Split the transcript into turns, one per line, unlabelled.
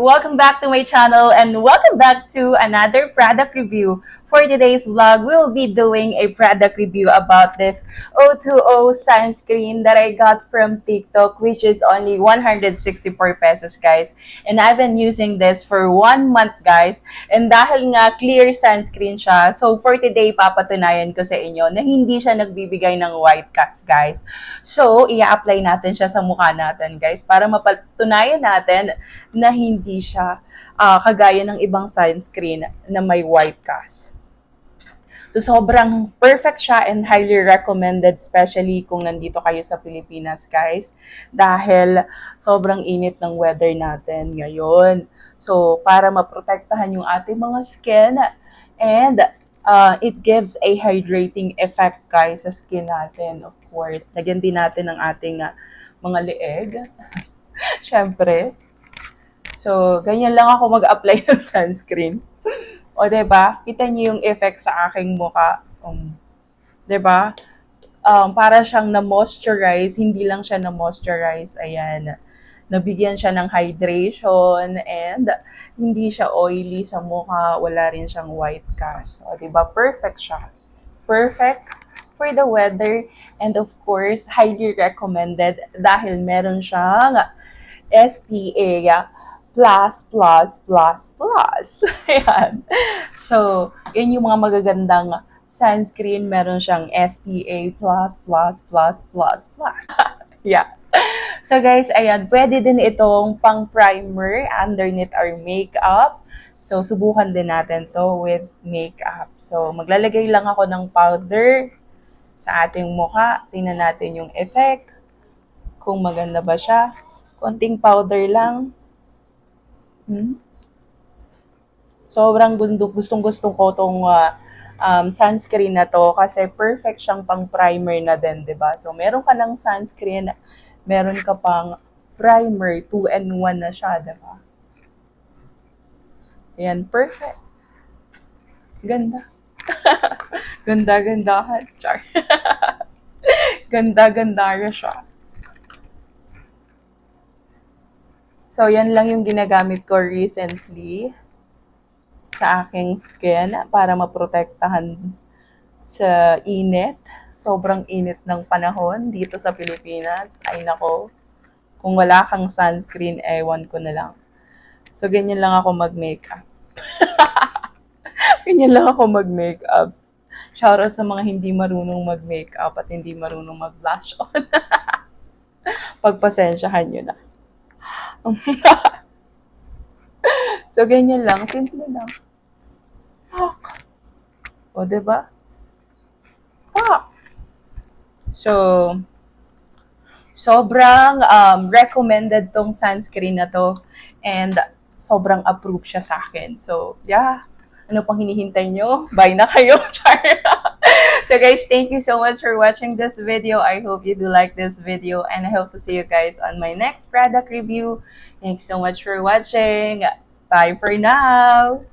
Welcome back to my channel and welcome back to another product review. For today's vlog, we will be doing a product review about this O2O sunscreen that I got from TikTok, which is only 164 pesos, guys. And I've been using this for 1 month, guys. And dahil nga clear sunscreen siya, so for today, papatunayan ko sa inyo na hindi siya nagbibigay ng white cast, guys. So, i-apply natin siya sa mukha natin, guys, para mapatunayan natin na hindi siya kagaya ng ibang sunscreen na may white cast. So, sobrang perfect siya and highly recommended, especially kung nandito kayo sa Pilipinas, guys. Dahil sobrang init ng weather natin ngayon. So, para maprotektahan yung ating mga skin and it gives a hydrating effect, guys, sa skin natin, of course. Lagyan din natin ng ating mga leeg. Syempre. So, ganyan lang ako mag-apply ng sunscreen. O, diba? Kita niyo yung effect sa aking mukha. Diba? Para siyang na-moisturize. Hindi lang siya na-moisturize. Ayan. Nabigyan siya ng hydration and hindi siya oily sa mukha. Wala rin siyang white cast. O, diba? Perfect siya. Perfect for the weather. And of course, highly recommended dahil meron siyang SPA++++. Ayan. So, yun yung mga magagandang sunscreen. Meron siyang SPA++++++. Yeah. So, guys, ayan. Pwede din itong pang primer underneath our makeup. So, subukan din natin to with makeup. So, maglalagay lang ako ng powder sa ating mukha. Tingnan natin yung effect. Kung maganda ba siya. Konting powder lang. Sobrang gustong-gustong ko tong sunscreen na to kasi perfect siyang pang primer na din, 'di ba? So meron ka ng sunscreen, meron ka pang primer, 2-in-1 na siya, 'di ba? Ayan, perfect. Ganda. Ganda-gandahan. Char. Ganda-ganda siya. So, yan lang yung ginagamit ko recently sa aking skin para maprotektahan sa init. Sobrang init ng panahon dito sa Pilipinas. Ay nako, kung wala kang sunscreen, ewan ko na lang. So, ganyan lang ako mag-makeup. Ganyan lang ako mag-makeup. Shoutout sa mga hindi marunong mag-makeup at hindi marunong mag-blush on. Pagpasensyahan nyo na. So, ganyan lang. Simple lang. O, diba? So, sobrang recommended tong sunscreen na to. And sobrang approved siya sa akin. So, yeah. Ano pang hinihintay nyo? Bye na kayo. So guys, thank you so much for watching this video. I hope you do like this video and I hope to see you guys on my next product review. Thanks so much for watching. Bye for now.